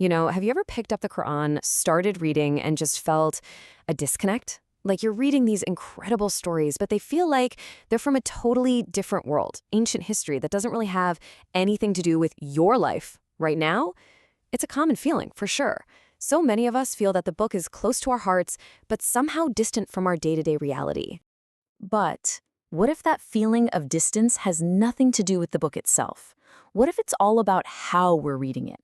Have you ever picked up the Quran, started reading, and just felt a disconnect? Like you're reading these incredible stories, but they feel like they're from a totally different world, ancient history that doesn't really have anything to do with your life right now? It's a common feeling, for sure. So many of us feel that the book is close to our hearts, but somehow distant from our day-to-day reality. But what if that feeling of distance has nothing to do with the book itself? What if it's all about how we're reading it?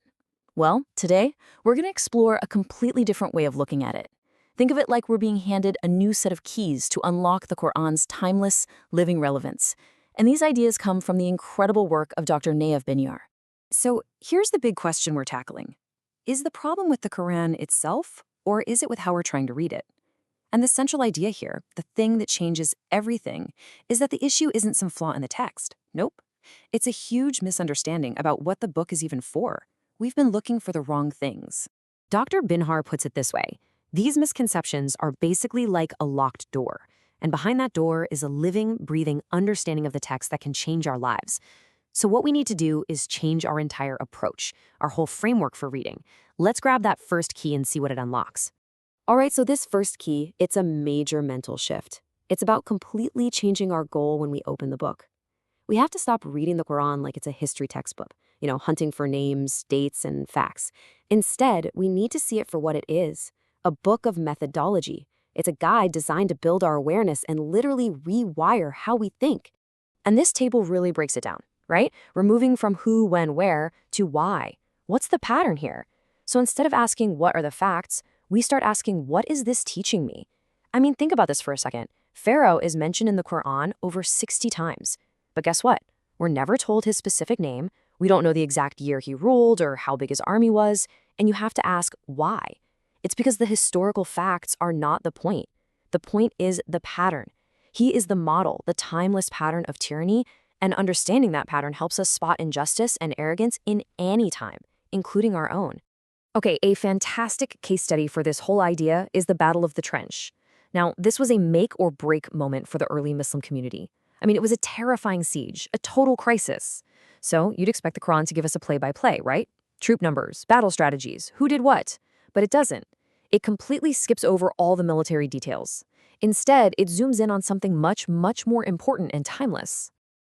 Well, today, we're going to explore a completely different way of looking at it. Think of it like we're being handed a new set of keys to unlock the Qur'an's timeless, living relevance. And these ideas come from the incredible work of Dr. Nayef Binyar. So here's the big question we're tackling. Is the problem with the Quran itself, or is it with how we're trying to read it? And the central idea here, the thing that changes everything, is that the issue isn't some flaw in the text. Nope. It's a huge misunderstanding about what the book is even for. We've been looking for the wrong things. Dr. Binhar puts it this way. These misconceptions are basically like a locked door. And behind that door is a living, breathing understanding of the text that can change our lives. So what we need to do is change our entire approach, our whole framework for reading. Let's grab that first key and see what it unlocks. All right, so this first key, it's a major mental shift. It's about completely changing our goal when we open the book. We have to stop reading the Quran like it's a history textbook, hunting for names, dates, and facts. Instead, we need to see it for what it is, a book of methodology. It's a guide designed to build our awareness and literally rewire how we think. And this table really breaks it down, right? We're moving from who, when, where to why. What's the pattern here? So instead of asking what are the facts, we start asking what is this teaching me? I mean, think about this for a second. Pharaoh is mentioned in the Quran over 60 times. But guess what? We're never told his specific name. We don't know the exact year he ruled or how big his army was. And you have to ask why. It's because the historical facts are not the point. The point is the pattern. He is the model, the timeless pattern of tyranny, and understanding that pattern helps us spot injustice and arrogance in any time, including our own. Okay, a fantastic case study for this whole idea is the Battle of the Trench. Now, this was a make or break moment for the early Muslim community. I mean, it was a terrifying siege, a total crisis. So you'd expect the Quran to give us a play-by-play, right? Troop numbers, battle strategies, who did what? But it doesn't. It completely skips over all the military details. Instead, it zooms in on something much, much more important and timeless.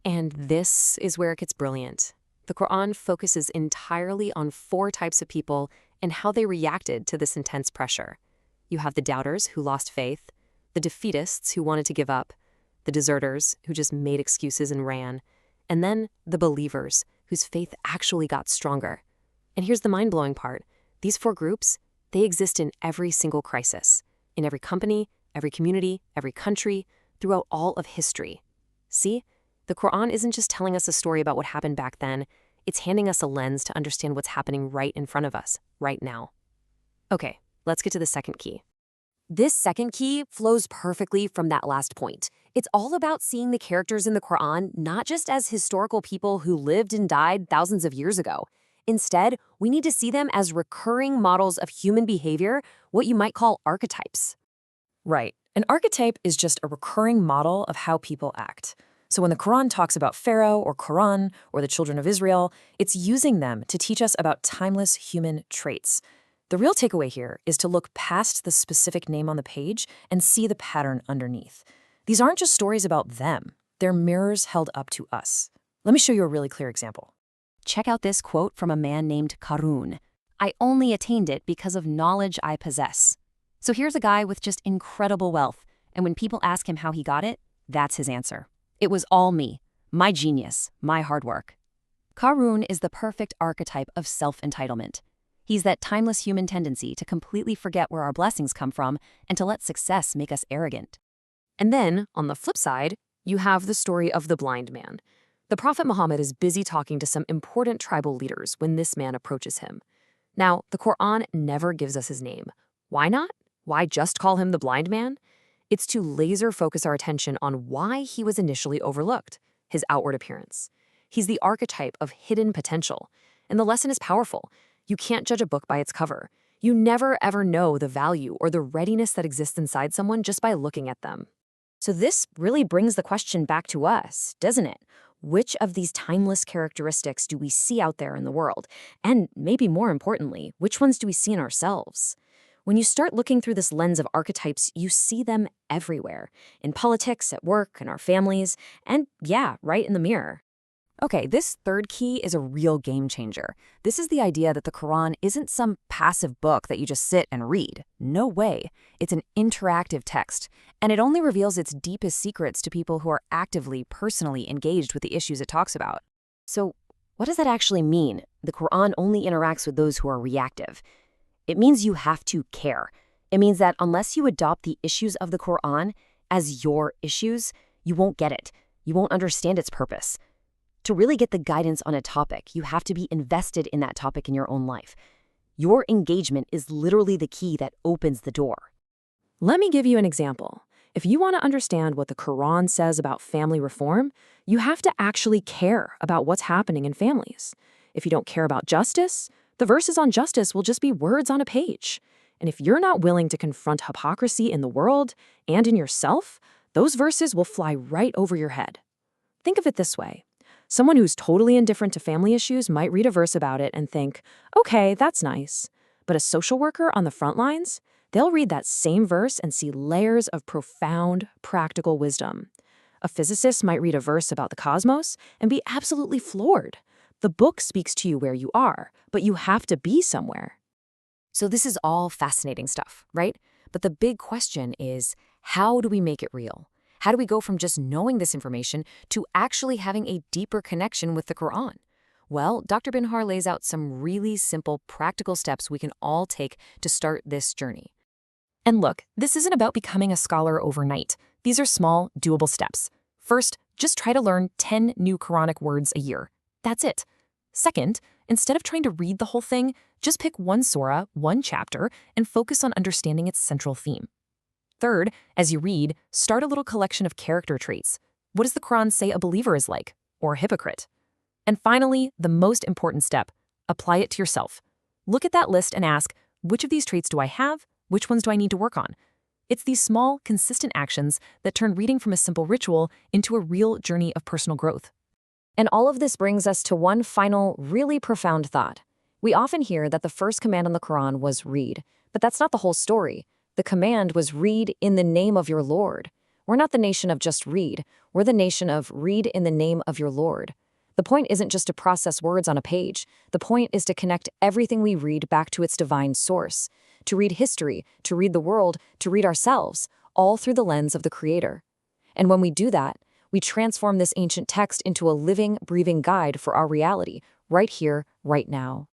And this is where it gets brilliant. The Quran focuses entirely on 4 types of people and how they reacted to this intense pressure. You have the doubters who lost faith, the defeatists who wanted to give up, the deserters who just made excuses and ran, and then the believers whose faith actually got stronger. And here's the mind-blowing part. These 4 groups, they exist in every single crisis, in every company, every community, every country, throughout all of history. See? The Quran isn't just telling us a story about what happened back then, it's handing us a lens to understand what's happening right in front of us, right now. Okay, let's get to the second key. This second key flows perfectly from that last point. It's all about seeing the characters in the Quran not just as historical people who lived and died thousands of years ago. Instead, we need to see them as recurring models of human behavior, what you might call archetypes. Right. An archetype is just a recurring model of how people act. So when the Quran talks about Pharaoh or Quran or the children of Israel, it's using them to teach us about timeless human traits. The real takeaway here is to look past the specific name on the page and see the pattern underneath. These aren't just stories about them. They're mirrors held up to us. Let me show you a really clear example. Check out this quote from a man named Qarun. I only attained it because of knowledge I possess. So here's a guy with just incredible wealth, and when people ask him how he got it, that's his answer. It was all me, my genius, my hard work. Qarun is the perfect archetype of self-entitlement. He's that timeless human tendency to completely forget where our blessings come from and to let success make us arrogant. And then, on the flip side, you have the story of the blind man. The Prophet Muhammad is busy talking to some important tribal leaders when this man approaches him. Now, the Quran never gives us his name. Why not? Why just call him the blind man? It's to laser focus our attention on why he was initially overlooked, his outward appearance. He's the archetype of hidden potential. And the lesson is powerful. You can't judge a book by its cover. You never ever know the value or the readiness that exists inside someone just by looking at them. So this really brings the question back to us, doesn't it? Which of these timeless characteristics do we see out there in the world? And maybe more importantly, which ones do we see in ourselves? When you start looking through this lens of archetypes, you see them everywhere in politics, at work, in our families, and yeah, right in the mirror. Okay, this third key is a real game changer. This is the idea that the Quran isn't some passive book that you just sit and read. No way. It's an interactive text, and it only reveals its deepest secrets to people who are actively, personally engaged with the issues it talks about. So, what does that actually mean? The Quran only interacts with those who are reactive. It means you have to care. It means that unless you adopt the issues of the Quran as your issues, you won't get it. You won't understand its purpose. To really get the guidance on a topic, you have to be invested in that topic in your own life. Your engagement is literally the key that opens the door. Let me give you an example. If you want to understand what the Quran says about family reform, you have to actually care about what's happening in families. If you don't care about justice, the verses on justice will just be words on a page. And if you're not willing to confront hypocrisy in the world and in yourself, those verses will fly right over your head. Think of it this way. Someone who's totally indifferent to family issues might read a verse about it and think, okay, that's nice. But a social worker on the front lines, they'll read that same verse and see layers of profound, practical wisdom. A physicist might read a verse about the cosmos and be absolutely floored. The book speaks to you where you are, but you have to be somewhere. So this is all fascinating stuff, right? But the big question is, how do we make it real? How do we go from just knowing this information to actually having a deeper connection with the Quran? Well, Dr. Binhar lays out some really simple, practical steps we can all take to start this journey. And look, this isn't about becoming a scholar overnight. These are small, doable steps. First, just try to learn 10 new Quranic words a year. That's it. Second, instead of trying to read the whole thing, just pick one surah, one chapter, and focus on understanding its central theme. Third, as you read, start a little collection of character traits. What does the Quran say a believer is like, or a hypocrite? And finally, the most important step, apply it to yourself. Look at that list and ask, which of these traits do I have? Which ones do I need to work on? It's these small, consistent actions that turn reading from a simple ritual into a real journey of personal growth. And all of this brings us to one final, really profound thought. We often hear that the first command on the Quran was read, but that's not the whole story. The command was read in the name of your Lord. We're not the nation of just read. We're the nation of read in the name of your Lord. The point isn't just to process words on a page. The point is to connect everything we read back to its divine source, to read history, to read the world, to read ourselves, all through the lens of the Creator. And when we do that, we transform this ancient text into a living, breathing guide for our reality, right here, right now.